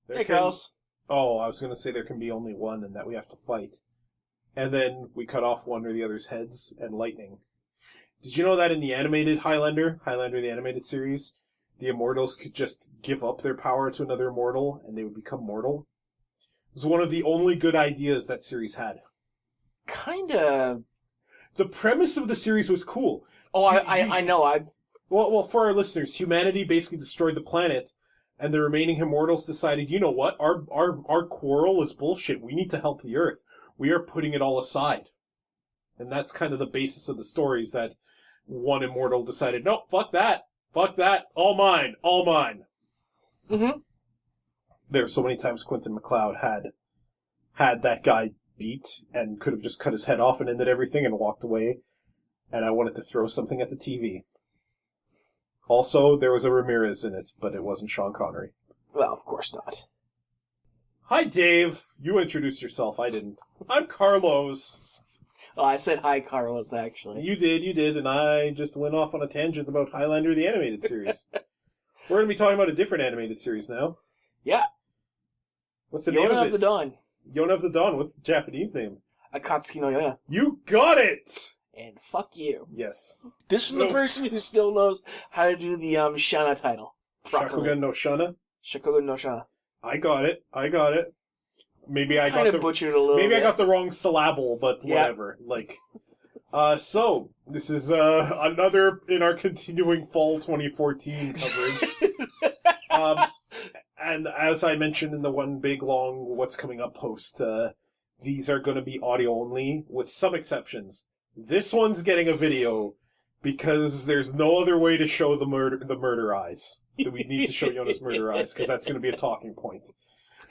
Hey, Carlos. Oh, I was going to say there can be only one and that we have to fight. And then we cut off one or the other's heads and lightning. Did you know that in the animated Highlander the animated series, the immortals could just give up their power to another immortal and they would become mortal? It was one of the only good ideas that series had. Kinda. The premise of the series was cool. Oh, I know. Well, for our listeners, humanity basically destroyed the planet, and the remaining immortals decided, you know what, our quarrel is bullshit. We need to help the Earth. We are putting it all aside. And that's kind of the basis of the story, is that one immortal decided, no, fuck that, all mine. Mm-hmm. There are so many times Quentin MacLeod had that guy beat and could have just cut his head off and ended everything and walked away, and I wanted to throw something at the TV. Also, there was a Ramirez in it, but it wasn't Sean Connery. Well, of course not. Hi, Dave. You introduced yourself. I didn't. I'm Carlos. Oh, I said hi, Carlos, actually. You did, and I just went off on a tangent about Highlander, the animated series. We're going to be talking about a different animated series now. Yeah. What's the name of it? Yona of the Dawn. Yona of the Dawn. What's the Japanese name? Akatsuki no Yona. You got it! And fuck you. Yes. This is the person who still knows how to do the Shana title properly. Shakugan no Shana? Shakugan no Shana. I got it. Maybe I kind of butchered it a little bit. Maybe I got the wrong syllable, but whatever. Yeah. So, this is another in our continuing fall 2014 coverage. And as I mentioned in the one big long what's coming up post, these are going to be audio only, with some exceptions. This one's getting a video because there's no other way to show the murder eyes. We need to show Yona's murder eyes because that's going to be a talking point.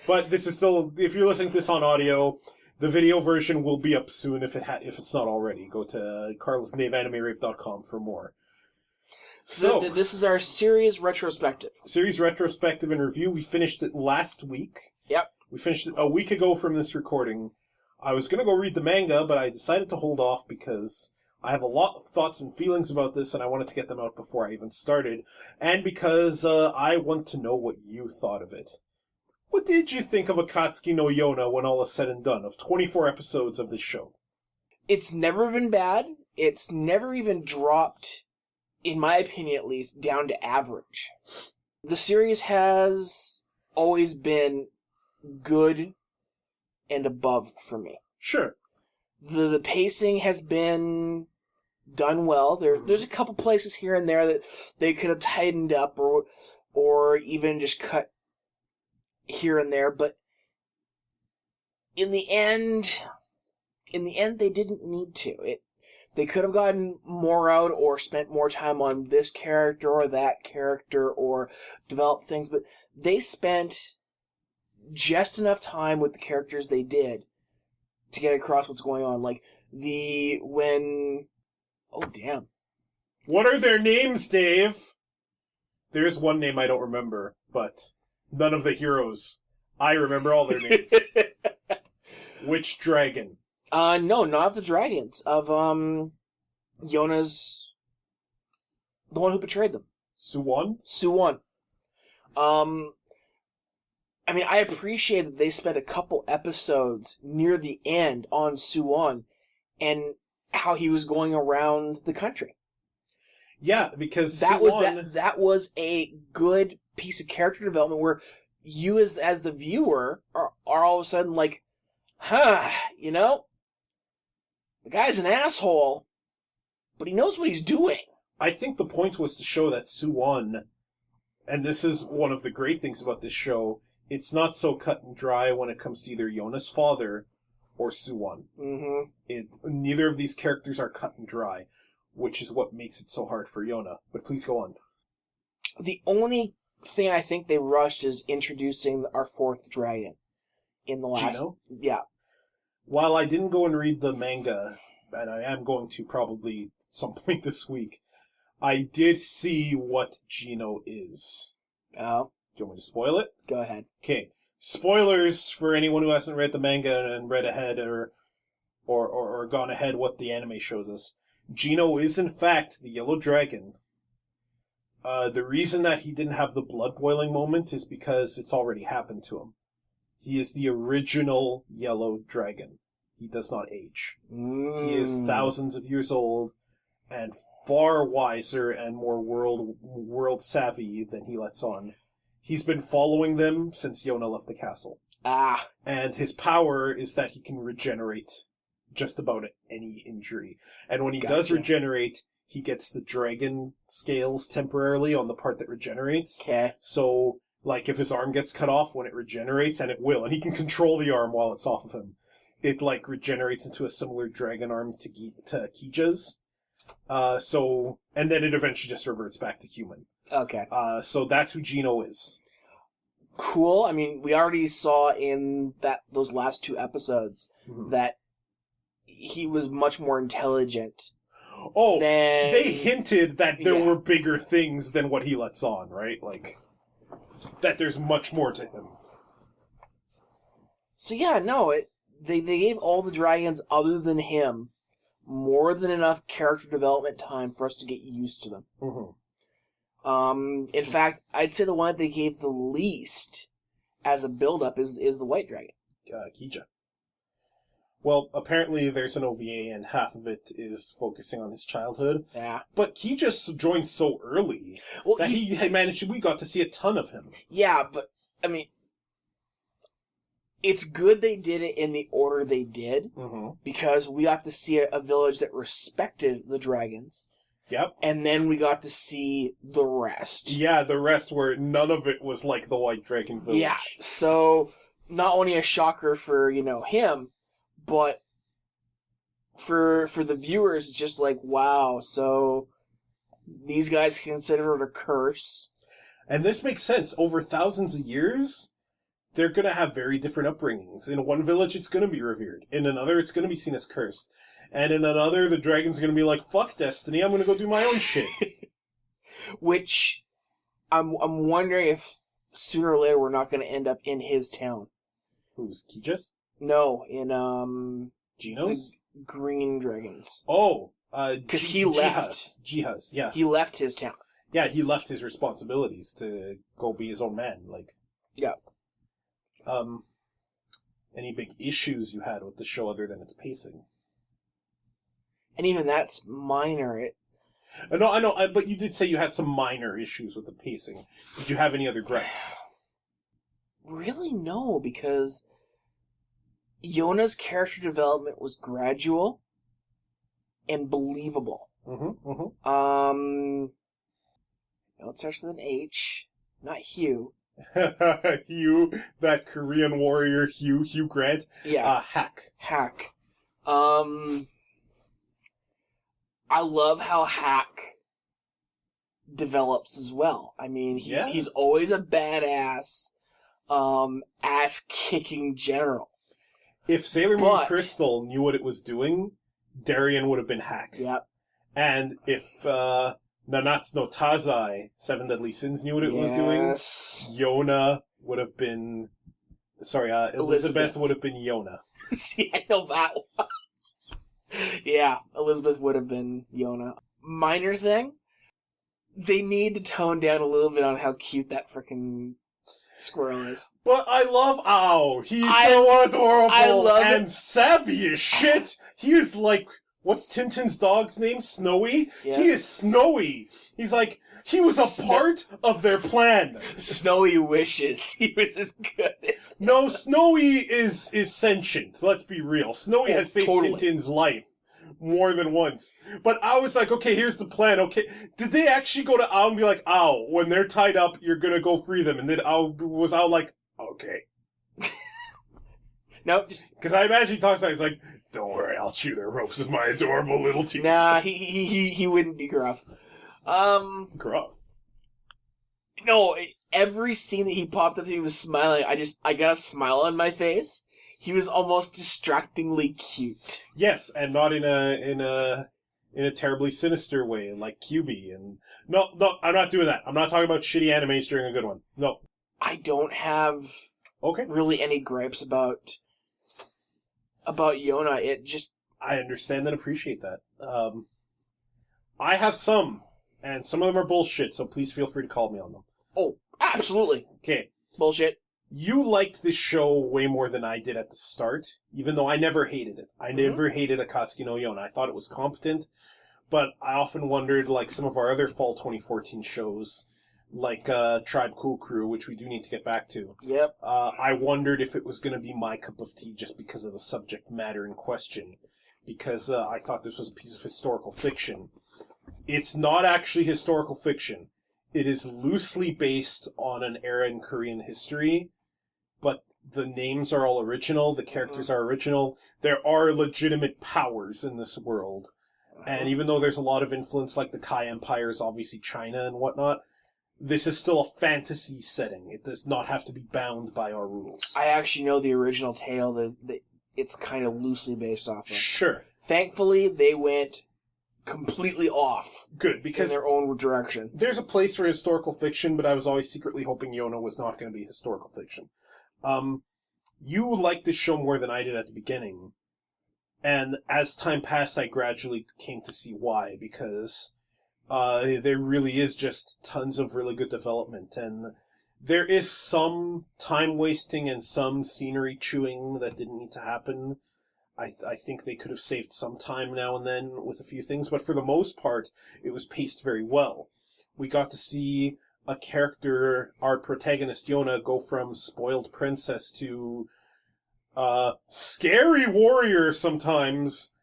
But this is still, if you're listening to this on audio, the video version will be up soon if it's not already. Go to carlosnaveanimerave.com for more. So this is our series retrospective. Series retrospective and review. We finished it last week. Yep. We finished it a week ago from this recording. I was going to go read the manga, but I decided to hold off because I have a lot of thoughts and feelings about this, and I wanted to get them out before I even started, and because I want to know what you thought of it. What did you think of Akatsuki no Yona when all is said and done, of 24 episodes of this show? It's never been bad. It's never even dropped, in my opinion at least, down to average. The series has always been good and above for me. Sure. The pacing has been done well. There's a couple places here and there that they could have tightened up or even just cut here and there, but in the end they didn't need to. They could have gotten more out or spent more time on this character or that character or developed things, but they spent just enough time with the characters they did to get across what's going on. Oh, damn. What are their names, Dave? There's one name I don't remember, but none of the heroes. I remember all their names. Which dragon? No, not of the dragons. Of, Yona's... the one who betrayed them. Suwon? Suwon. I mean, I appreciate that they spent a couple episodes near the end on Suwon and how he was going around the country. Yeah, because that Suwon... that was a good piece of character development where you as the viewer are all of a sudden like, you know, the guy's an asshole, but he knows what he's doing. I think the point was to show that Suwon, and this is one of the great things about this show, it's not so cut and dry when it comes to either Yona's father or Suwon. Mm-hmm. Neither of these characters are cut and dry, which is what makes it so hard for Yona. But please go on. The only thing I think they rushed is introducing our fourth dragon in the last... Gino? Yeah. While I didn't go and read the manga, and I am going to probably at some point this week, I did see what Gino is. Oh. Do you want me to spoil it? Go ahead. Okay. Spoilers for anyone who hasn't read the manga and read ahead or gone ahead what the anime shows us. Gino is in fact the yellow dragon The reason that he didn't have the blood boiling moment is because it's already happened to him. He is the original yellow dragon. He does not age. He is thousands of years old and far wiser and more world savvy than he lets on. He's been following them since Yona left the castle. And his power is that he can regenerate just about any injury. And when he does regenerate, he gets the dragon scales temporarily on the part that regenerates. Okay. So, like, if his arm gets cut off when it regenerates, and it will, and he can control the arm while it's off of him, it, like, regenerates into a similar dragon arm to Kija's. And then it eventually just reverts back to human. Okay. So that's who Gino is. Cool. I mean, we already saw in those last 2 episodes that he was much more intelligent. Oh, they hinted that there were bigger things than what he lets on, right? Like, that there's much more to him. So yeah, no, they gave all the dragons other than him more than enough character development time for us to get used to them. In fact, I'd say the one that they gave the least as a build-up is the white dragon. Kija. Well, apparently there's an OVA and half of it is focusing on his childhood. Yeah. But Kija joined so early that we got to see a ton of him. Yeah, but, I mean, it's good they did it in the order they did, because we got to see a village that respected the dragons. Yep. And then we got to see the rest. Yeah, the rest where none of it was like the White Dragon Village. Yeah, so not only a shocker for, him, but for the viewers, it's just like, wow, so these guys consider it a curse. And this makes sense. Over thousands of years, they're going to have very different upbringings. In one village, it's going to be revered. In another, it's going to be seen as cursed. And in another, the dragon's going to be like, fuck Destiny, I'm going to go do my own shit. Which, I'm wondering if sooner or later we're not going to end up in his town. Who's, Kija's? No, in, Geno's? Green Dragons. Oh, because he left. Jihaz, yeah. He left his town. Yeah, he left his responsibilities to go be his own man, like. Yeah. Any big issues you had with the show other than its pacing? And even that's minor. No, I know, but you did say you had some minor issues with the pacing. Did you have any other gripes? Really, no, because Yona's character development was gradual and believable. It starts with an H, not Hugh. Hugh, that Korean warrior Hugh Grant? Yeah. Hack. I love how Hack develops as well. I mean, he's always a badass, ass-kicking general. If Sailor Moon Crystal knew what it was doing, Darien would have been Hack. Yep. And if Nanatsu no Taizai, Seven Deadly Sins, knew what it was doing, Yona would have been... Sorry, Elizabeth would have been Yona. See, I know that one. Yeah, Elizabeth would have been Yona. Minor thing, they need to tone down a little bit on how cute that freaking squirrel is. But I love Ao. He's so adorable and it. savvy as shit. He is like, what's Tintin's dog's name? Snowy? Yeah. He is Snowy. He's like, he was a part of their plan. Snowy wishes he was as good as him. No, Snowy is sentient. Let's be real. Snowy has saved Tintin's life more than once. But I was like, okay, here's the plan. Okay, did they actually go to Ao and be like, Ao, when they're tied up, you're gonna go free them? And then was Ao like, okay. No, just... Because I imagine he talks like, it's like, don't worry, I'll chew their ropes with my adorable little teeth. Nah, he wouldn't be gruff. Gruff. No, every scene that he popped up, he was smiling. I got a smile on my face. He was almost distractingly cute. Yes, and not in a terribly sinister way, like QB. And no, I'm not doing that. I'm not talking about shitty animes during a good one. No. I don't have really any gripes about Yona. It just... I understand and appreciate that. I have some And some of them are bullshit, so please feel free to call me on them. Oh, absolutely. Okay. Bullshit. You liked this show way more than I did at the start, even though I never hated it. I never hated Akatsuki no Yona. I thought it was competent, but I often wondered, like some of our other fall 2014 shows, like Tribe Cool Crew, which we do need to get back to. Yep. I wondered if it was going to be my cup of tea just because of the subject matter in question, because I thought this was a piece of historical fiction. It's not actually historical fiction. It is loosely based on an era in Korean history, but the names are all original, the characters are original, there are legitimate powers in this world. And even though there's a lot of influence, like the Kai Empire is obviously China and whatnot, this is still a fantasy setting. It does not have to be bound by our rules. I actually know the original tale that it's kind of loosely based off of. Sure. Thankfully, they went completely off. Good, because in their own direction. There's a place for historical fiction, but I was always secretly hoping Yona was not going to be historical fiction. You liked this show more than I did at the beginning. And as time passed, I gradually came to see why, because there really is just tons of really good development, and there is some time wasting and some scenery chewing that didn't need to happen. I think they could have saved some time now and then with a few things, but for the most part, it was paced very well. We got to see a character, our protagonist Yona, go from spoiled princess to scary warrior sometimes,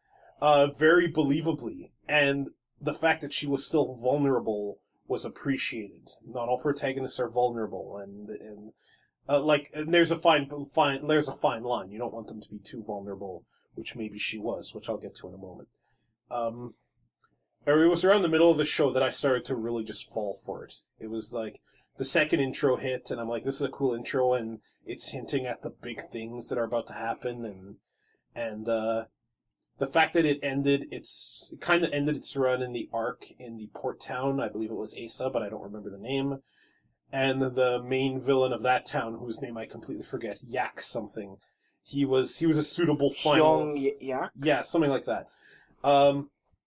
very believably. And the fact that she was still vulnerable was appreciated. Not all protagonists are vulnerable, and there's a fine line. You don't want them to be too vulnerable, which maybe she was, which I'll get to in a moment. It was around the middle of the show that I started to really just fall for it. It was like the second intro hit, and I'm like, this is a cool intro, and it's hinting at the big things that are about to happen, and the fact that it kind of ended its run in the arc in the port town. I believe it was Asa, but I don't remember the name. And the main villain of that town, whose name I completely forget, Yak something. He was a suitable final. Yak? Yeah, something like that.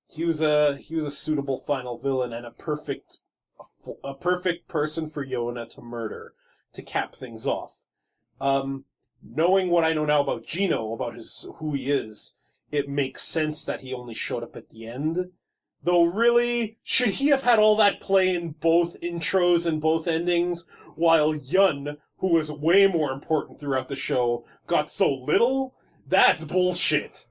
He was a suitable final villain and a perfect person for Yona to murder, to cap things off. Knowing what I know now about Gino, about who he is, it makes sense that he only showed up at the end. Though really, should he have had all that play in both intros and both endings, while Yun, who was way more important throughout the show, got so little? That's bullshit.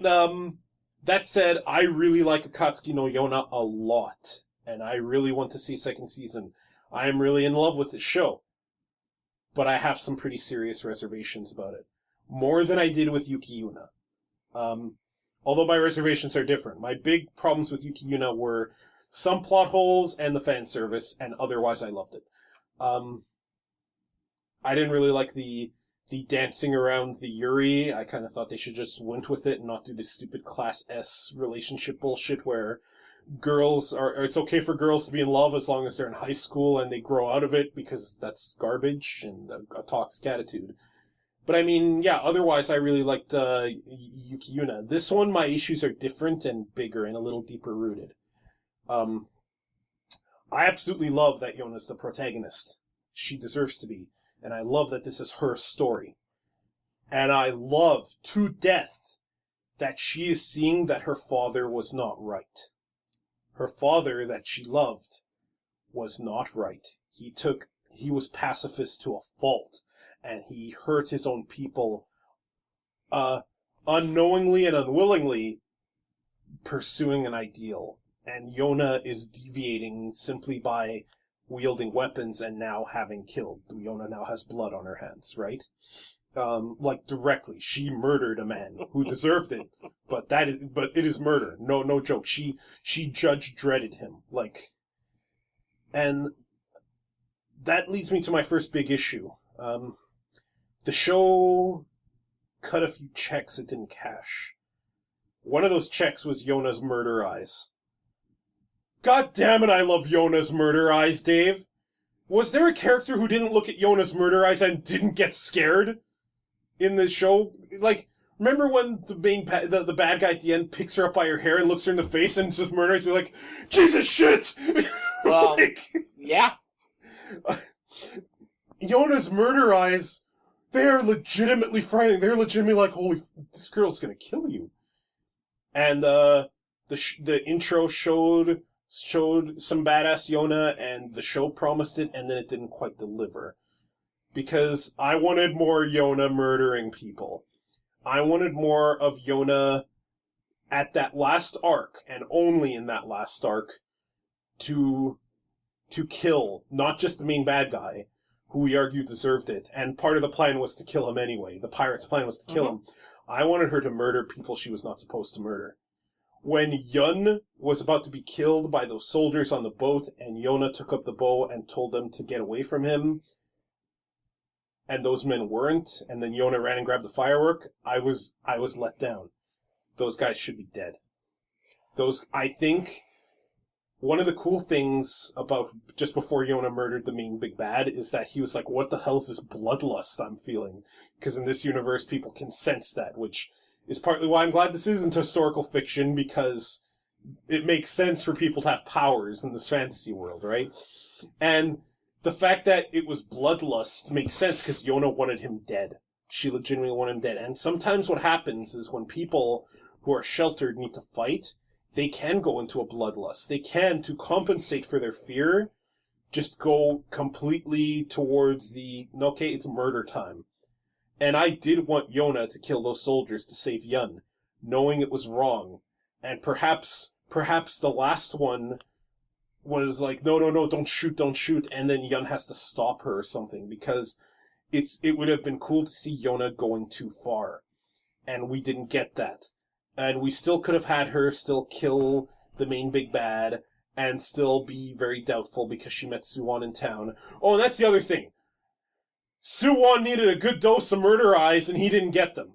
That said, I really like Akatsuki no Yona a lot, and I really want to see a second season. I am really in love with this show. But I have some pretty serious reservations about it. More than I did with Yuki Yuna. Although my reservations are different. My big problems with Yuki Yuna were some plot holes and the fan service, and otherwise I loved it. I didn't really like the dancing around the Yuri. I kind of thought they should just went with it and not do this stupid Class S relationship bullshit where it's okay for girls to be in love as long as they're in high school and they grow out of it, because that's garbage and a toxic attitude. But I mean, yeah, otherwise I really liked Yuki Yuna. This one, my issues are different and bigger and a little deeper rooted. I absolutely love that Yona's the protagonist. She deserves to be. And I love that this is her story. And I love to death that she is seeing that her father was not right. Her father that she loved was not right. He was pacifist to a fault. And he hurt his own people, unknowingly and unwillingly pursuing an ideal. And Yona is deviating simply by wielding weapons and now having killed. Yona now has blood on her hands, right? Directly. She murdered a man who deserved it, but it is murder. No joke. She Judge Dredded him. And that leads me to my first big issue. The show cut a few checks it didn't cash. One of those checks was Yona's murder eyes. God damn it, I love Yona's murder eyes, Dave. Was there a character who didn't look at Yona's murder eyes and didn't get scared in the show? Remember when the bad guy at the end picks her up by her hair and looks her in the face and says murder? He's like, Jesus shit! Well, yeah. Yona's murder eyes, they are legitimately frightening. They're legitimately like, this girl's gonna kill you. And the intro showed some badass Yona, and the show promised it, and then it didn't quite deliver. Because I wanted more Yona murdering people. I wanted more of Yona at that last arc, and only in that last arc, to kill not just the main bad guy, who we argue deserved it, and part of the plan was to kill him anyway. The pirate's plan was to kill him. I wanted her to murder people she was not supposed to murder. When Yun was about to be killed by those soldiers on the boat, and Yona took up the bow and told them to get away from him, and those men weren't, and then Yona ran and grabbed the firework, I was let down. Those guys should be dead. I think one of the cool things about just before Yona murdered the main big bad is that he was like, what the hell is this bloodlust I'm feeling? Because in this universe, people can sense that, which is partly why I'm glad this isn't historical fiction, because it makes sense for people to have powers in this fantasy world, right? And the fact that it was bloodlust makes sense because Yona wanted him dead. She legitimately wanted him dead. And sometimes what happens is when people who are sheltered need to fight, they can go into a bloodlust. They can, to compensate for their fear, just go completely towards okay, it's murder time. And I did want Yona to kill those soldiers to save Yun, knowing it was wrong. And perhaps the last one was like, no, don't shoot, and then Yun has to stop her or something, because it would have been cool to see Yona going too far. And we didn't get that. And we still could have had her still kill the main big bad, and still be very doubtful because she met Suwon in town. Oh, and that's the other thing. Suwon needed a good dose of murder eyes, and he didn't get them.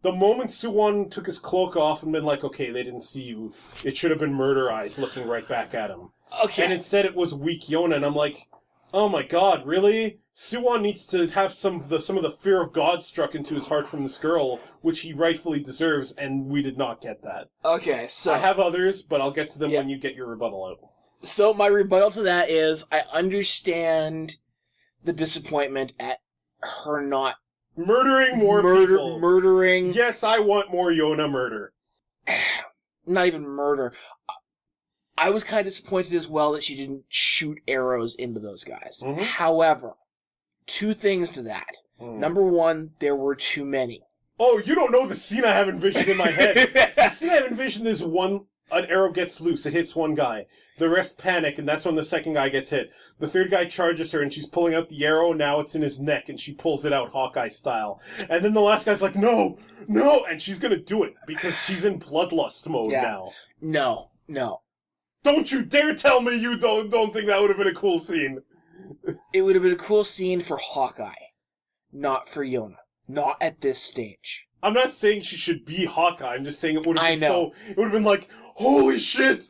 The moment Suwon took his cloak off and been like, okay, they didn't see you, it should have been murder eyes looking right back at him. Okay. And instead it was weak Yona, and I'm like, oh my god, really? Suwon needs to have some of the fear of God struck into his heart from this girl, which he rightfully deserves, and we did not get that. Okay, so I have others, but I'll get to them when you get your rebuttal out. So my rebuttal to that is, I understand the disappointment at her not murdering more people. Murdering. Yes, I want more Yona murder. Not even murder. I was kind of disappointed as well that she didn't shoot arrows into those guys. Mm-hmm. However, two things to that. Number one, there were too many. Oh, you don't know the scene I have envisioned in my head. The scene I have envisioned is an arrow gets loose, it hits one guy. The rest panic, and that's when the second guy gets hit. The third guy charges her, and she's pulling out the arrow, now it's in his neck, and she pulls it out Hawkeye style. And then the last guy's like, no, and she's gonna do it, because she's in bloodlust mode now. No. Don't you dare tell me you don't think that would have been a cool scene. It would have been a cool scene for Hawkeye, not for Yona. Not at this stage. I'm not saying she should be Hawkeye, I'm just saying it would have been it would have been like, holy shit!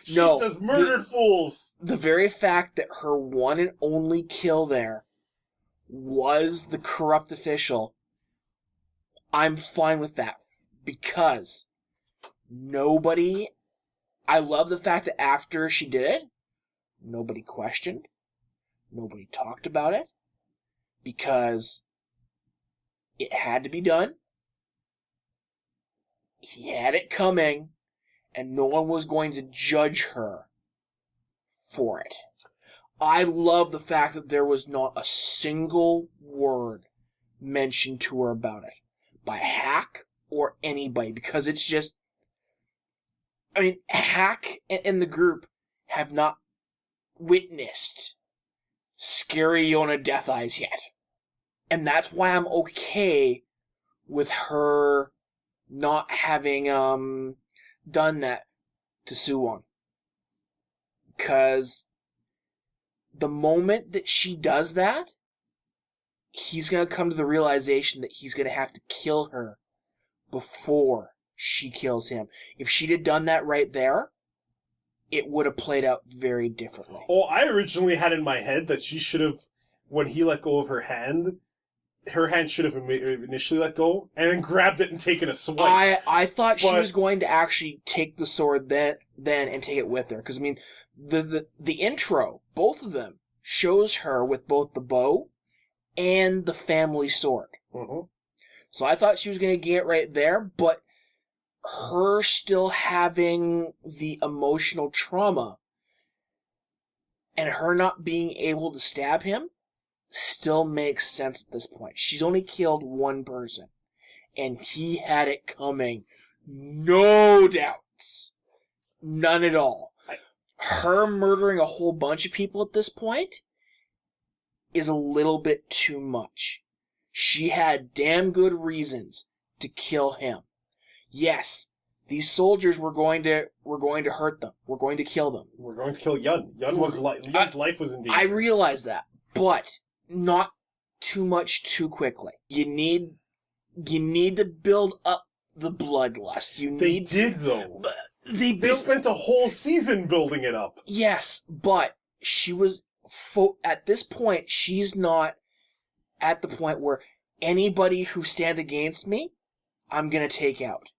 She just murdered fools! The very fact that her one and only kill there was the corrupt official, I'm fine with that. Because I love the fact that after she did it, nobody questioned, nobody talked about it, because it had to be done. He had it coming, and no one was going to judge her for it. I love the fact that there was not a single word mentioned to her about it by Hack or anybody, because it's just, Hack and the group have not witnessed scary Yona Death Eyes yet. And that's why I'm okay with her not having done that to Suwon. Because the moment that she does that, he's going to come to the realization that he's going to have to kill her before she kills him. If she'd have done that right there, it would have played out very differently. Oh, I originally had in my head that she should have, when he let go of her hand, her hand should have initially let go, and then grabbed it and taken a swipe. I thought she was going to actually take the sword then and take it with her. Because, I mean, the intro, both of them, shows her with both the bow and the family sword. Mm-hmm. So I thought she was going to get right there, but her still having the emotional trauma and her not being able to stab him still makes sense at this point. She's only killed one person, and he had it coming. No doubts. None at all. Her murdering a whole bunch of people at this point is a little bit too much. She had damn good reasons to kill him. Yes, these soldiers were going to hurt them. We're going to kill them. We're going to kill Yun. Yun's life was in danger. I realize that, but not too much too quickly. You need to build up the bloodlust. They did, though. They spent a whole season building it up. Yes, but she was at this point. She's not at the point where anybody who stands against me, I'm gonna take out.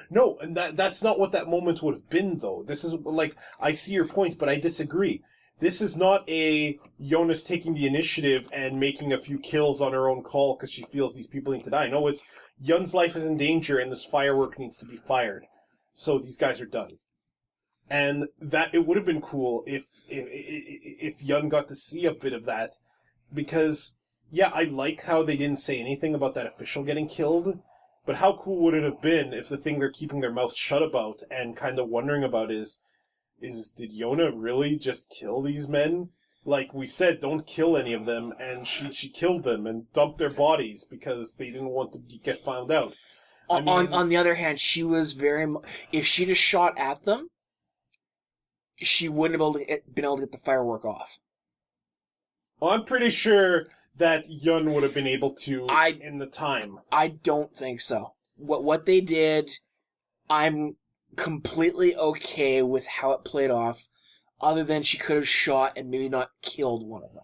No, and that's not what that moment would have been, though. This is, like, I see your point, but I disagree. This is not a Yona's taking the initiative and making a few kills on her own call because she feels these people need to die. No, it's Yun's life is in danger and this firework needs to be fired. So these guys are done. And that it would have been cool if Yun got to see a bit of that. Because, yeah, I like how they didn't say anything about that official getting killed. But how cool would it have been if the thing they're keeping their mouth shut about and kind of wondering about is did Yona really just kill these men? Like we said, don't kill any of them, and she killed them and dumped their bodies because they didn't want to get found out. On the other hand, she was if she'd have shot at them, she wouldn't have been able to get the firework off. Well, I'm pretty sure that Yun would have been able to in the time. I don't think so. What they did, I'm completely okay with how it played off, other than she could have shot and maybe not killed one of them.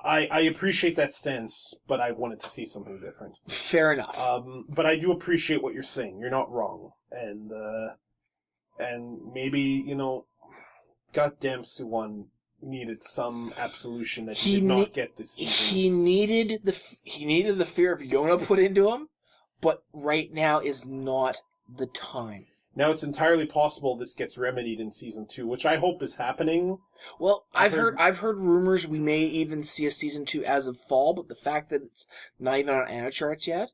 I appreciate that stance, but I wanted to see something different. Fair enough. But I do appreciate what you're saying. You're not wrong. And maybe, goddamn Suwon needed some absolution that he did not get this season. He needed the fear of Yona put into him, but right now is not the time. Now it's entirely possible this gets remedied in season 2, which I hope is happening. Well, I've heard rumors we may even see a season 2 as of fall, but the fact that it's not even on Anacharts yet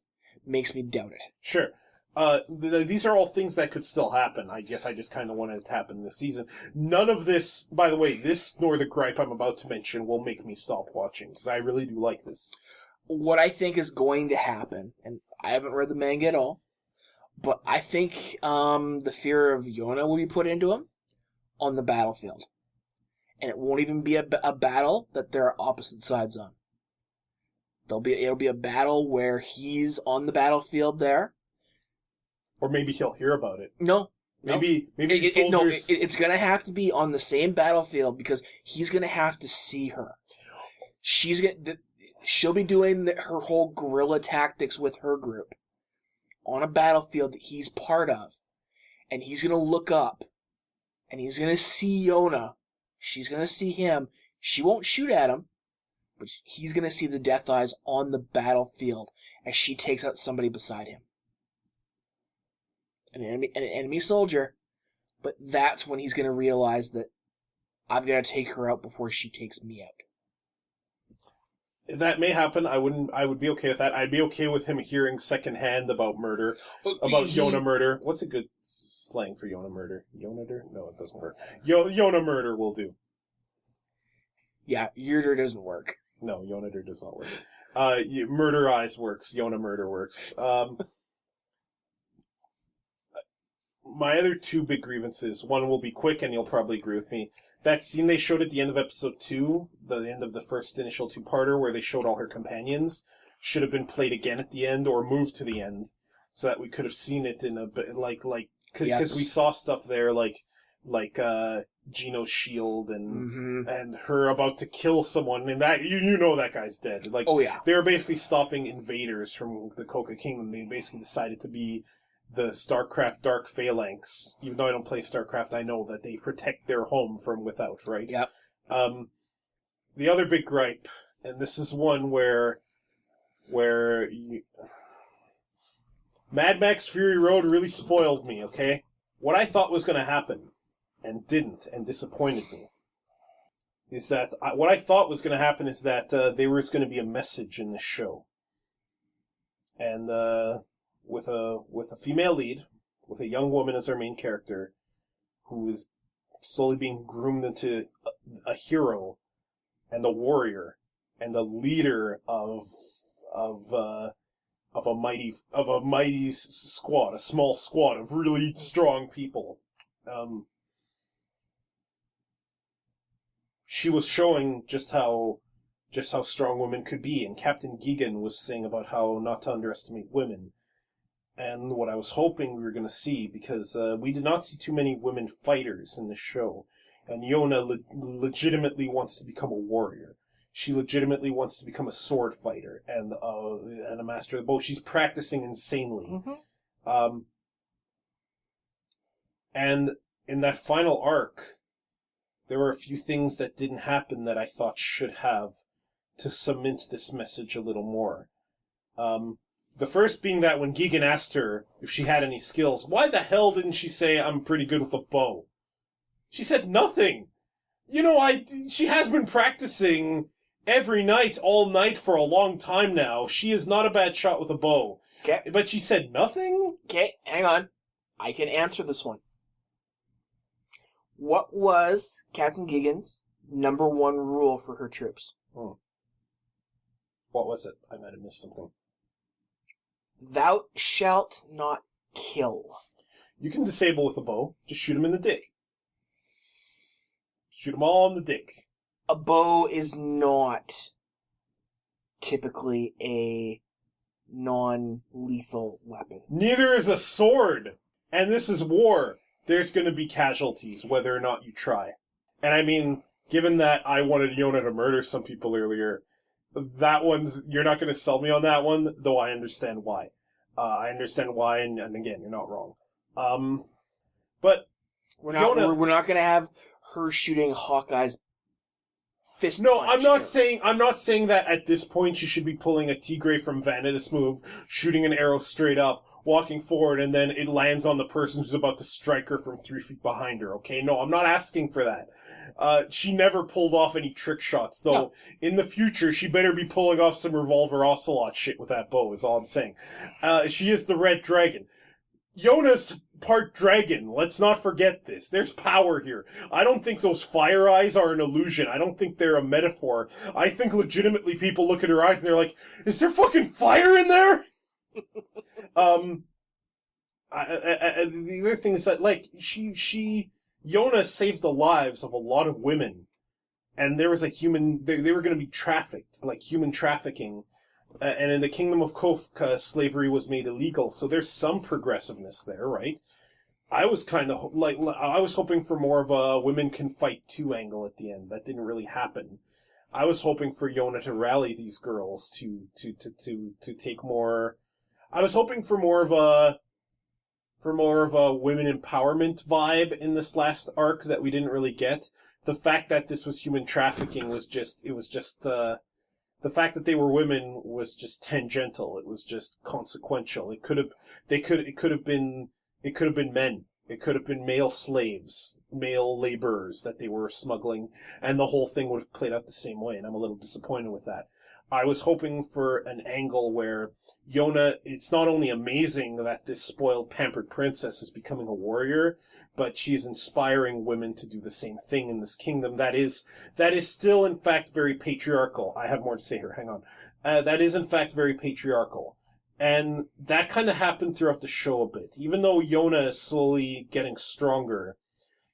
makes me doubt it. Sure. These are all things that could still happen. I guess I just kind of wanted it to happen this season. None of this, by the way, this nor the gripe I'm about to mention will make me stop watching, because I really do like this. What I think is going to happen, and I haven't read the manga at all, but I think the fear of Yona will be put into him on the battlefield. And it won't even be a battle that there are opposite sides on. It'll be a battle where he's on the battlefield there. Or maybe he'll hear about it. No. Maybe soldiers... It's going to have to be on the same battlefield because he's going to have to see her. She'll be doing her whole guerrilla tactics with her group on a battlefield that he's part of. And he's going to look up. And he's going to see Yona. She's going to see him. She won't shoot at him. But he's going to see the death eyes on the battlefield as she takes out somebody beside him. An enemy soldier. But that's when he's going to realize that I've got to take her out before she takes me out. That may happen. I would be okay with that. I'd be okay with him hearing secondhand about murder. About Yona murder. What's a good slang for Yona murder? Yonader? No, it doesn't work. Yona murder will do. Yeah, Yurder doesn't work. No, Yonader does not work. Murder eyes works. Yona murder works. My other two big grievances, one will be quick and you'll probably agree with me. That scene they showed at the end of episode 2, the end of the first initial two-parter where they showed all her companions, should have been played again at the end or moved to the end so that we could have seen it in a bit, because we saw stuff there like Gino's shield Mm-hmm. and her about to kill someone, and that you know that guy's dead. Like, Oh, yeah. they were basically stopping invaders from the Coca Kingdom. They basically decided to be the StarCraft Dark Phalanx. Even though I don't play StarCraft, I know that they protect their home from without, right? Yep. The other big gripe, and this is one where Mad Max Fury Road really spoiled me, okay? What I thought was going to happen, and didn't, and disappointed me, is that what I thought was going to happen is that there was going to be a message in this show. And with a female lead, with a young woman as our main character, who is slowly being groomed into a hero and a warrior and a leader of a mighty squad, a small squad of really strong people. She was showing just how strong women could be, and Captain Gigan was saying about how not to underestimate women. And what I was hoping we were going to see, because we did not see too many women fighters in the show, and Yona legitimately wants to become a warrior. She legitimately wants to become a sword fighter and a master of the bow. She's practicing insanely. Mm-hmm. And in that final arc, there were a few things that didn't happen that I thought should have, to cement this message a little more. The first being that when Gigan asked her if she had any skills, why the hell didn't she say, I'm pretty good with a bow? She said nothing. You know, she has been practicing every night, all night for a long time now. She is not a bad shot with a bow. Okay. But she said nothing? Okay, hang on. I can answer this one. What was Captain Gigan's number one rule for her troops? What was it? I might have missed something. Thou shalt not kill. You can disable with a bow. Just shoot him in the dick. Shoot them all in the dick. A bow is not typically a non-lethal weapon. Neither is a sword. And this is war. There's going to be casualties, whether or not you try. And I mean, given that I wanted Yona to murder some people earlier, that one's, you're not going to sell me on that one, though I understand why. I understand why, and again, you're not wrong. But we're not going to have her shooting Hawkeye's fist. No, I'm not saying that at this point she should be pulling a Tigre from Vanitas move, shooting an arrow straight up, walking forward, and then it lands on the person who's about to strike her from 3 feet behind her, okay? No, I'm not asking for that. She never pulled off any trick shots, though. No. In the future, she better be pulling off some Revolver Ocelot shit with that bow, is all I'm saying. She is the Red Dragon. Yona's part dragon. Let's not forget this. There's power here. I don't think those fire eyes are an illusion. I don't think they're a metaphor. I think legitimately people look at her eyes and they're like, is there fucking fire in there? The other thing is that, like, Yona saved the lives of a lot of women, and there was a human, they were going to be trafficked, like human trafficking, and in the Kingdom of Kofka, slavery was made illegal, so there's some progressiveness there, right? I was kind of, I was hoping for more of a women can fight too angle at the end. That didn't really happen. I was hoping for Yona to rally these girls to take more. I was hoping for more of a women empowerment vibe in this last arc that we didn't really get. The fact that this was human trafficking was just the fact that they were women was just tangential. It was just consequential. It could have been men. It could have been male slaves, male laborers that they were smuggling, and the whole thing would have played out the same way, and I'm a little disappointed with that. I was hoping for an angle where Yona, it's not only amazing that this spoiled, pampered princess is becoming a warrior, but she's inspiring women to do the same thing in this kingdom. That is still, in fact, very patriarchal. I have more to say here, hang on. That is, in fact, very patriarchal. And that kind of happened throughout the show a bit. Even though Yona is slowly getting stronger,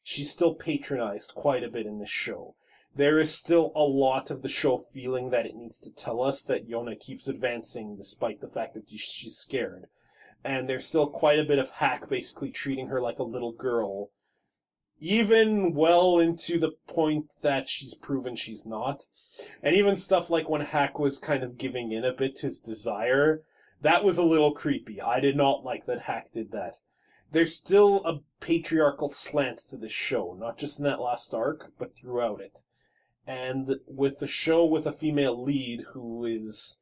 she's still patronized quite a bit in this show. There is still a lot of the show feeling that it needs to tell us that Yona keeps advancing despite the fact that she's scared. And there's still quite a bit of Hack basically treating her like a little girl, even well into the point that she's proven she's not. And even stuff like when Hack was kind of giving in a bit to his desire, that was a little creepy. I did not like that Hack did that. There's still a patriarchal slant to this show, not just in that last arc, but throughout it. And with the show with a female lead who is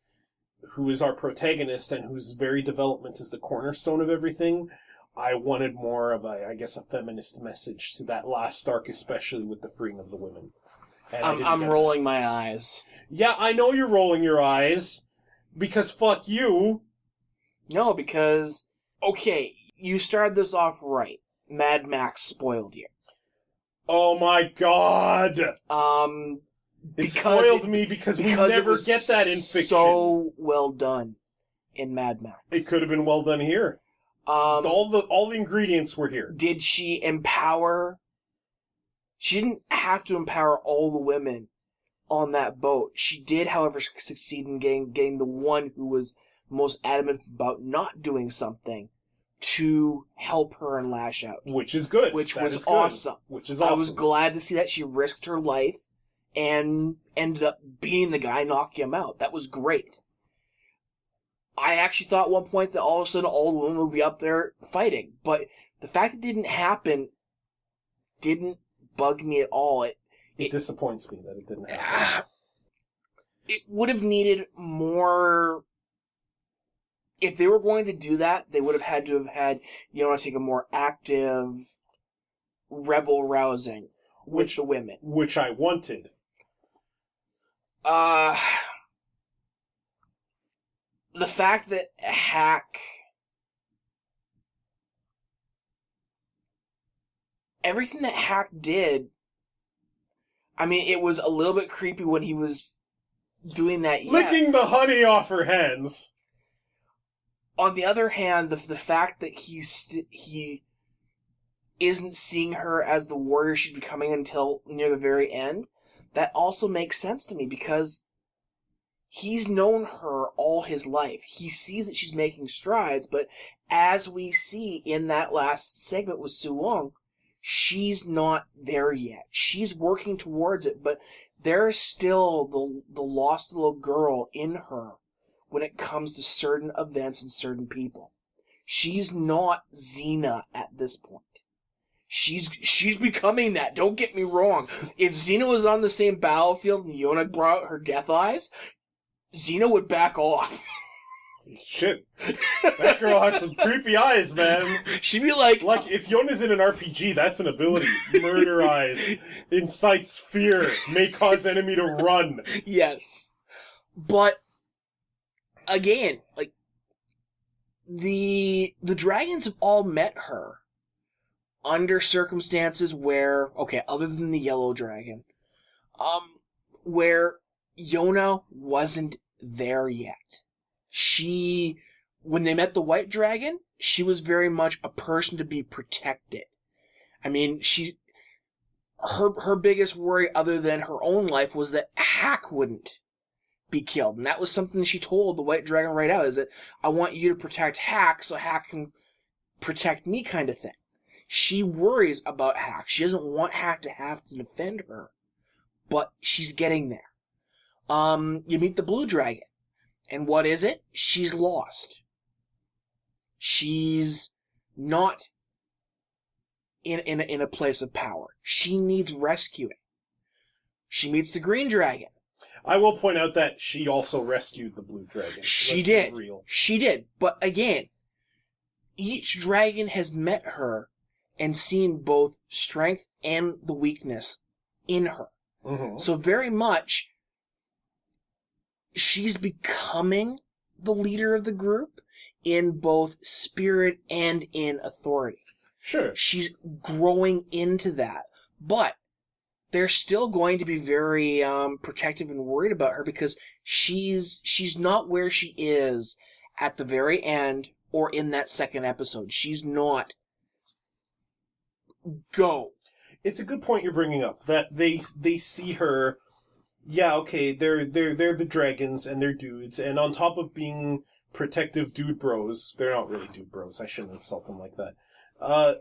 our protagonist and whose very development is the cornerstone of everything, I wanted more of a feminist message to that last arc, especially with the freeing of the women. And I'm rolling my eyes. Yeah, I know you're rolling your eyes, because fuck you. No, because, okay, you started this off right. Mad Max spoiled you. Oh my god! It spoiled me because we never get that in fiction. So well done in Mad Max. It could have been well done here. All the ingredients were here. Did she empower? She didn't have to empower all the women on that boat. She did, however, succeed in getting the one who was most adamant about not doing something to help her and lash out. Which is good. Which was awesome. I was glad to see that she risked her life and ended up beating the guy, knocking him out. That was great. I actually thought at one point that all of a sudden all the women would be up there fighting. But the fact it didn't happen didn't bug me at all. It disappoints me that it didn't happen. It would have needed more. If they were going to do that, they would have had to have had Yona take a more active, rebel rousing with the women. Which I wanted. The fact that Hack... Everything that Hack did... I mean, it was a little bit creepy when he was doing that. Licking the honey off her hands. On the other hand, the fact that he isn't seeing her as the warrior she's becoming until near the very end, that also makes sense to me because he's known her all his life. He sees that she's making strides, but as we see in that last segment with Su Wong, she's not there yet. She's working towards it, but there's still the lost little girl in her when it comes to certain events and certain people. She's not Xena at this point. She's becoming that, don't get me wrong. If Xena was on the same battlefield and Yona brought out her death eyes, Xena would back off. Shit. That girl has some creepy eyes, man. She'd be like... Like, if Yona's in an RPG, that's an ability. Murder eyes. Incites fear. May cause enemy to run. Yes. But... Again, like, the dragons have all met her under circumstances where, okay, other than the yellow dragon, where Yona wasn't there yet. When they met the white dragon, she was very much a person to be protected. I mean, her biggest worry other than her own life was that Hack wouldn't be killed. And that was something she told the white dragon right out, is that I want you to protect Hack so Hack can protect me, kind of thing. She worries about Hack. She doesn't want Hack to have to defend her. But she's getting there. You meet the blue dragon. And what is it? She's lost. She's not in a place of power. She needs rescuing. She meets the green dragon. I will point out that she also rescued the blue dragon. She did. She did. But again, each dragon has met her and seen both strength and the weakness in her. Mm-hmm. So very much, she's becoming the leader of the group in both spirit and in authority. Sure. She's growing into that. But they're still going to be very protective and worried about her because she's not where she is at the very end or in that second episode. She's not. Go. It's a good point you're bringing up, that they see her. Yeah, okay, they're the dragons and they're dudes, and on top of being protective dude bros, they're not really dude bros. I shouldn't insult them like that.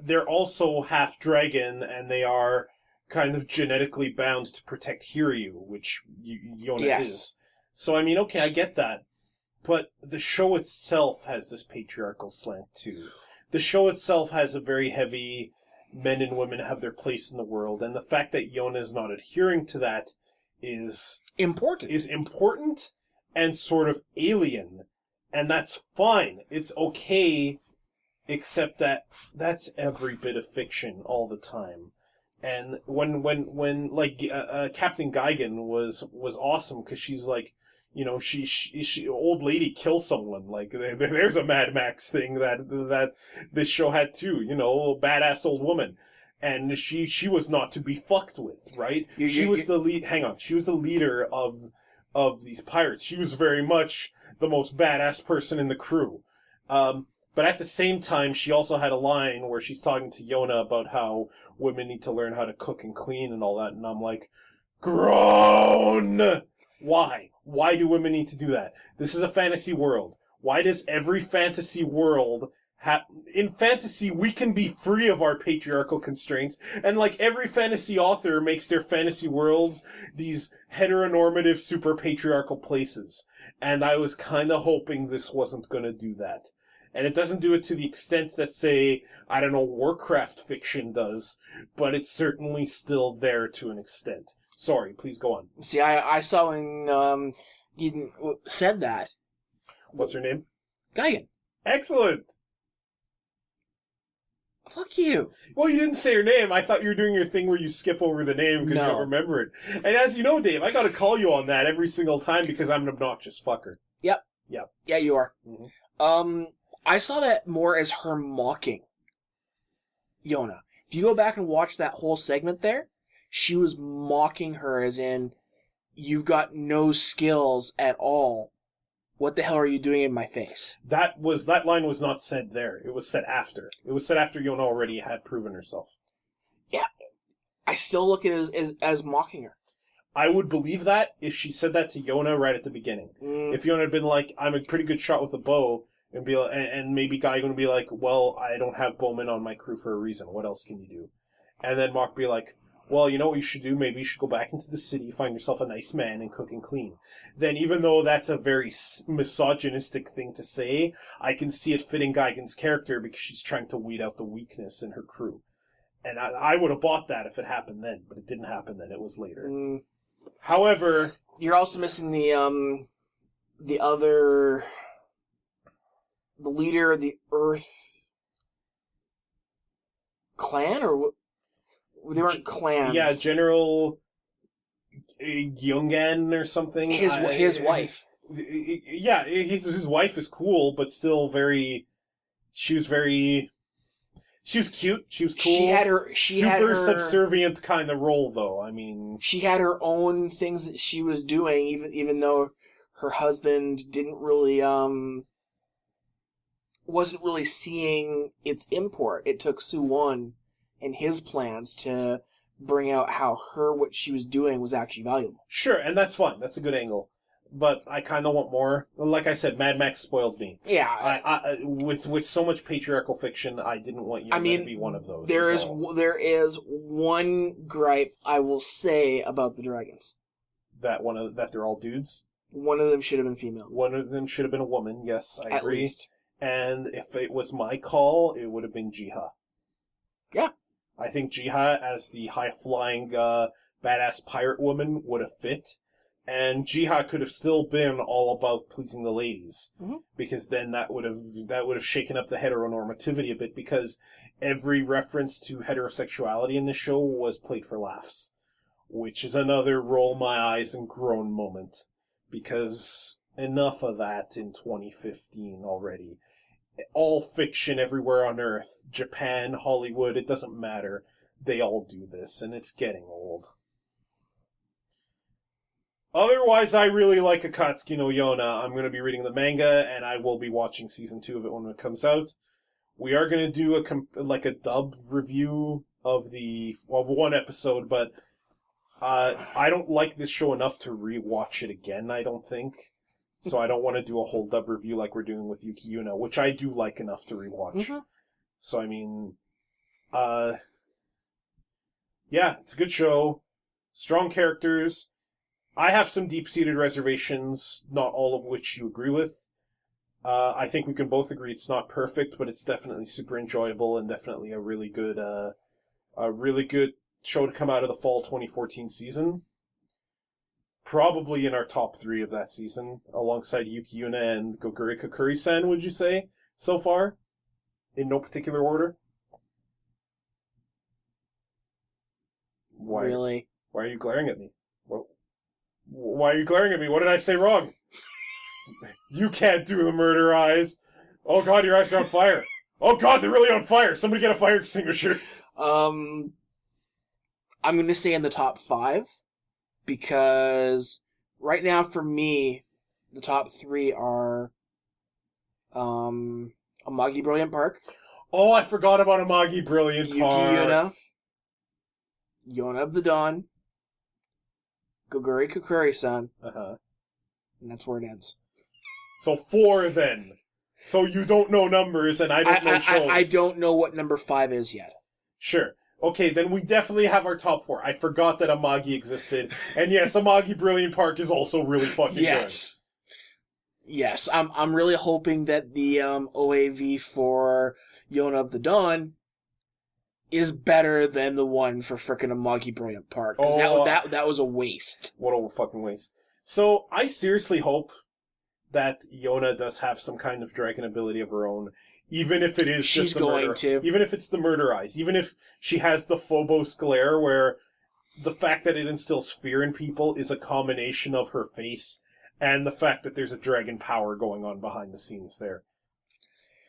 they're also half dragon, and they are kind of genetically bound to protect Hiryu, which Yona is. So, I mean, okay, I get that. But the show itself has this patriarchal slant, too. The show itself has a very heavy men and women have their place in the world, and the fact that Yona is not adhering to that is important and sort of alien. And that's fine. It's okay, except that that's every bit of fiction all the time. And when Captain Gigan was awesome, because she's like, you know, she old lady kills someone. Like, there's a Mad Max thing that this show had too, you know, badass old woman. And she was not to be fucked with, right? She was the leader of these pirates. She was very much the most badass person in the crew. But at the same time, she also had a line where she's talking to Yona about how women need to learn how to cook and clean and all that. And I'm like, groan! Why? Why do women need to do that? This is a fantasy world. Why does every fantasy world in fantasy, we can be free of our patriarchal constraints, and like every fantasy author makes their fantasy worlds these heteronormative, super patriarchal places. And I was kind of hoping this wasn't going to do that. And it doesn't do it to the extent that, say, I don't know, Warcraft fiction does, but it's certainly still there to an extent. Sorry, please go on. See, I saw when you said that. What's her name? Gigan. Excellent! Fuck you. Well, you didn't say her name. I thought you were doing your thing where you skip over the name because you don't remember it. And as you know, Dave, I gotta call you on that every single time because I'm an obnoxious fucker. Yep. Yep. Yeah, you are. Mm-hmm. I saw that more as her mocking Yona. If you go back and watch that whole segment there, she was mocking her as in, you've got no skills at all. What the hell are you doing in my face? That line was not said there. It was said after. It was said after Yona already had proven herself. Yeah. I still look at it as mocking her. I would believe that if she said that to Yona right at the beginning. If Yona had been like, I'm a pretty good shot with a bow, and be like, and maybe Guy going to be like, well, I don't have bowmen on my crew for a reason. What else can you do? And then Mark be like, well, you know what you should do? Maybe you should go back into the city, find yourself a nice man, and cook and clean. Then even though that's a very misogynistic thing to say, I can see it fitting Gigan's character because she's trying to weed out the weakness in her crew. And I would have bought that if it happened then, but it didn't happen then. It was later. However... You're also missing the leader of the Earth clan, or they weren't clans. Yeah, General Gyungan or something. His wife. Yeah, his wife is cool, but still very. She was cute. She was cool. She had her subservient kind of role, though. I mean, she had her own things that she was doing, even though her husband didn't really wasn't really seeing its import. It took Suwon and his plans to bring out how what she was doing was actually valuable. Sure, and that's fine. That's a good angle. But I kind of want more. Like I said, Mad Max spoiled me. Yeah. I with so much patriarchal fiction, I didn't want you to be one of those. There is one gripe I will say about the dragons. That they're all dudes? One of them should have been female. One of them should have been a woman, yes, I agree. At least. And if it was my call, it would have been Jiha. Yeah. I think Jiha, as the high-flying, badass pirate woman, would have fit. And Jiha could have still been all about pleasing the ladies. Mm-hmm. Because then that would have shaken up the heteronormativity a bit, because every reference to heterosexuality in the show was played for laughs. Which is another roll my eyes and groan moment. Because enough of that in 2015 already. All fiction everywhere on Earth, Japan, Hollywood, it doesn't matter. They all do this, and it's getting old. Otherwise, I really like Akatsuki no Yona. I'm going to be reading the manga, and I will be watching season 2 of it when it comes out. We are going to do a dub review of one episode, but I don't like this show enough to rewatch it again, I don't think. So I don't want to do a whole dub review like we're doing with Yuki Yuna, which I do like enough to rewatch. Mm-hmm. So, I mean, Yeah, it's a good show. Strong characters. I have some deep-seated reservations, not all of which you agree with. I think we can both agree it's not perfect, but it's definitely super enjoyable and definitely a really good show to come out of the fall 2014 season. Probably in our top 3 of that season, alongside Yuki Yuna and Goguri Kakuri-san, would you say, so far? In no particular order? Why? Really? Why are you glaring at me? Why are you glaring at me? What did I say wrong? You can't do the murder eyes. Oh god, your eyes are on fire. Oh god, they're really on fire. Somebody get a fire extinguisher. I'm going to say in the top 5, because right now for me, the top 3 are Amagi Brilliant Park. Oh, I forgot about Amagi Brilliant Yuki Park. Yuna. Yona of the Dawn. Goguri Kakuri-san. Uh-huh. And that's where it ends. So 4 then. So you don't know numbers and I don't know shows. I don't know what number 5 is yet. Sure. Okay, then we definitely have our top 4. I forgot that Amagi existed. And yes, Amagi Brilliant Park is also really fucking good. Yes, I'm really hoping that the OAV for Yona of the Dawn is better than the one for frickin' Amagi Brilliant Park. Because that was a waste. What a fucking waste. So, I seriously hope that Yona does have some kind of dragon ability of her own, even if it is just the murder. Even if it's the murder eyes. Even if she has the Phobos glare, where the fact that it instills fear in people is a combination of her face and the fact that there's a dragon power going on behind the scenes there.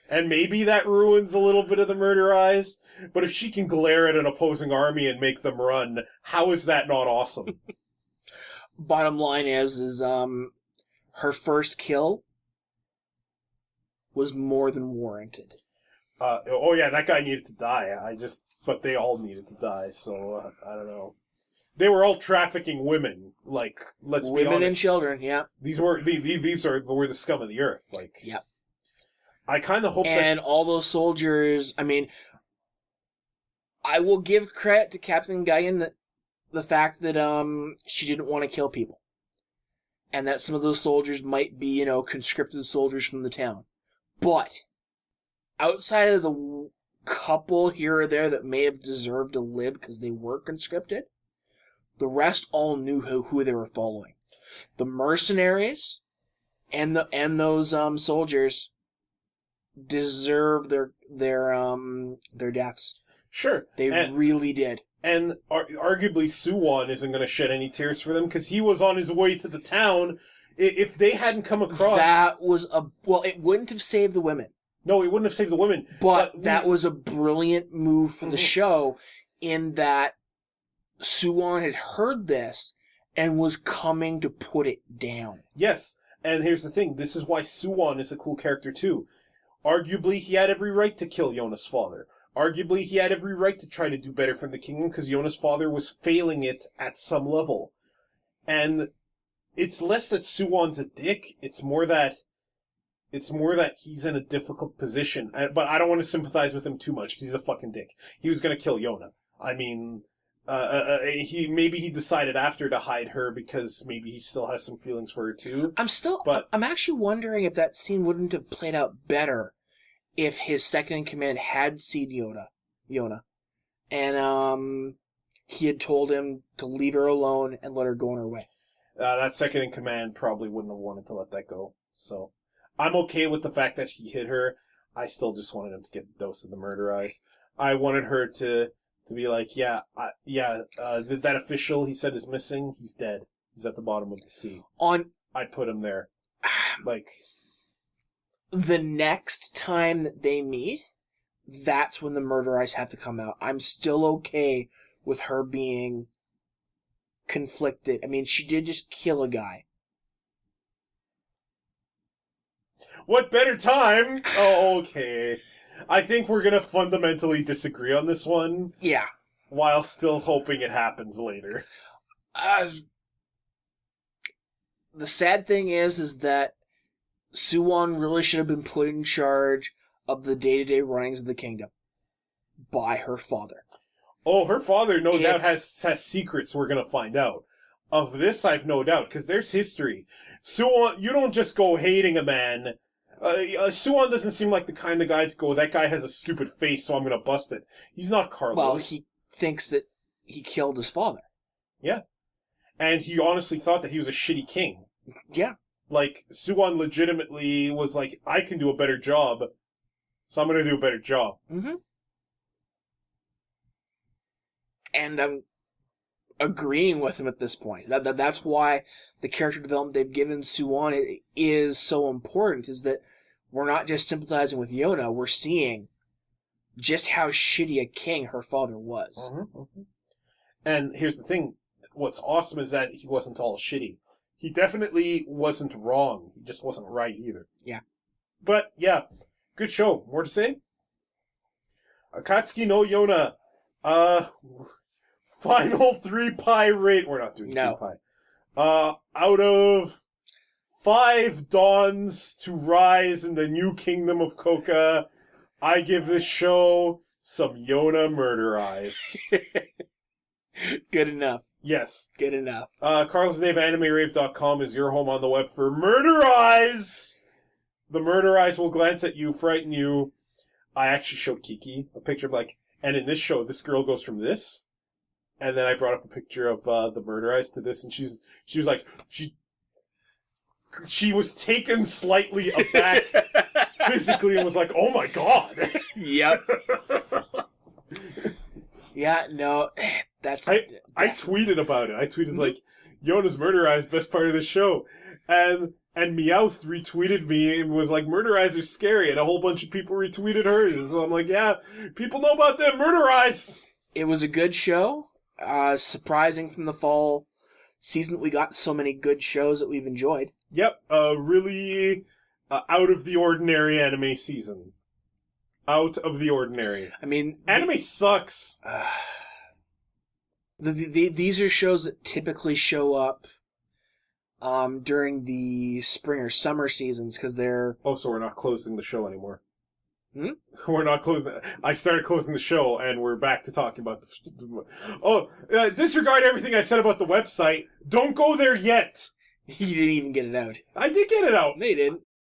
And maybe that ruins a little bit of the murder eyes, but if she can glare at an opposing army and make them run, how is that not awesome? Bottom line is her first kill was more than warranted. Oh yeah, that guy needed to die. But they all needed to die, so I don't know. They were all trafficking women. Like, let's be honest. Women and children, yeah. These were the scum of the earth. Like, yep. I kind of hope and all those soldiers. I mean, I will give credit to Captain Guyan the fact that she didn't want to kill people, and that some of those soldiers might be conscripted soldiers from the town, but outside of the couple here or there that may have deserved to live because they were conscripted, the rest all knew who they were following. The mercenaries and those soldiers deserve their deaths. Sure, they really did. And arguably, Suwon isn't going to shed any tears for them because he was on his way to the town. If they hadn't come across, it wouldn't have saved the women. No, it wouldn't have saved the women. But that was a brilliant move for the show, in that Suwon had heard this and was coming to put it down. Yes, and here's the thing. This is why Suwon is a cool character, too. Arguably, he had every right to kill Yona's father. Arguably, he had every right to try to do better for the kingdom because Yona's father was failing it at some level. And it's less that Suwon's a dick, it's more that he's in a difficult position. But I don't want to sympathize with him too much because he's a fucking dick. He was going to kill Yona. I mean, he decided after to hide her because maybe he still has some feelings for her too. I'm actually wondering if that scene wouldn't have played out better if his second in command had seen Yona, and he had told him to leave her alone and let her go on her way. That second in command probably wouldn't have wanted to let that go. So I'm okay with the fact that he hit her. I still just wanted him to get a dose of the murder eyes. I wanted her to be like, that official he said is missing, he's dead. He's at the bottom of the sea. I'd put him there. Like, the next time that they meet, that's when the murder eyes have to come out. I'm still okay with her being conflicted. I mean, she did just kill a guy. What better time? Oh, okay. I think we're going to fundamentally disagree on this one. Yeah. While still hoping it happens later. The sad thing is that Suwon really should have been put in charge of the day-to-day runnings of the kingdom. by her father. Oh, her father no doubt has secrets we're going to find out. Of this, I've no doubt, because there's history. Suwon, you don't just go hating a man. Suwon doesn't seem like the kind of guy to go, that guy has a stupid face, so I'm going to bust it. He's not Carlos. Well, he thinks that he killed his father. Yeah. And he honestly thought that he was a shitty king. Yeah. Like, Suwon legitimately was like, I can do a better job, so I'm going to do a better job. Mm-hmm. And I'm agreeing with him at this point. That's why the character development they've given Suwon is so important, is that we're not just sympathizing with Yona, we're seeing just how shitty a king her father was. Mm-hmm, mm-hmm. And here's the thing, what's awesome is that he wasn't all shitty. He definitely wasn't wrong, he just wasn't right either. Yeah. But, yeah, good show. More to say? Akatsuki no Yona. Final 3 pie rate. We're not doing 3 pie. Out of 5 dawns to rise in the new kingdom of Koka, I give this show some Yona murder eyes. Good enough. Yes. Good enough. CarlsNaveAnimeRave.com is your home on the web for murder eyes. The murder eyes will glance at you, frighten you. I actually showed Kiki a picture of and in this show, this girl goes from this, and then I brought up a picture of the murder eyes to this, and she was like, she was taken slightly aback physically and was like, oh my god. Yep. Yeah, no, that's... I tweeted about it. I tweeted, Yona's murder eyes, best part of the show. And Meowth retweeted me and was like, murder eyes are scary, and a whole bunch of people retweeted hers. So I'm like, yeah, people know about them murder eyes. It was a good show. Surprising from the fall season that we got so many good shows that we've enjoyed. Yep, really out of the ordinary anime season. Out of the ordinary. I mean... Anime sucks. These are shows that typically show up during the spring or summer seasons, because they're... Oh, so we're not closing the show anymore. Hmm? We're not closing... I started closing the show, and we're back to talking about disregard everything I said about the website. Don't go there yet! You didn't even get it out. I did get it out. No, you didn't.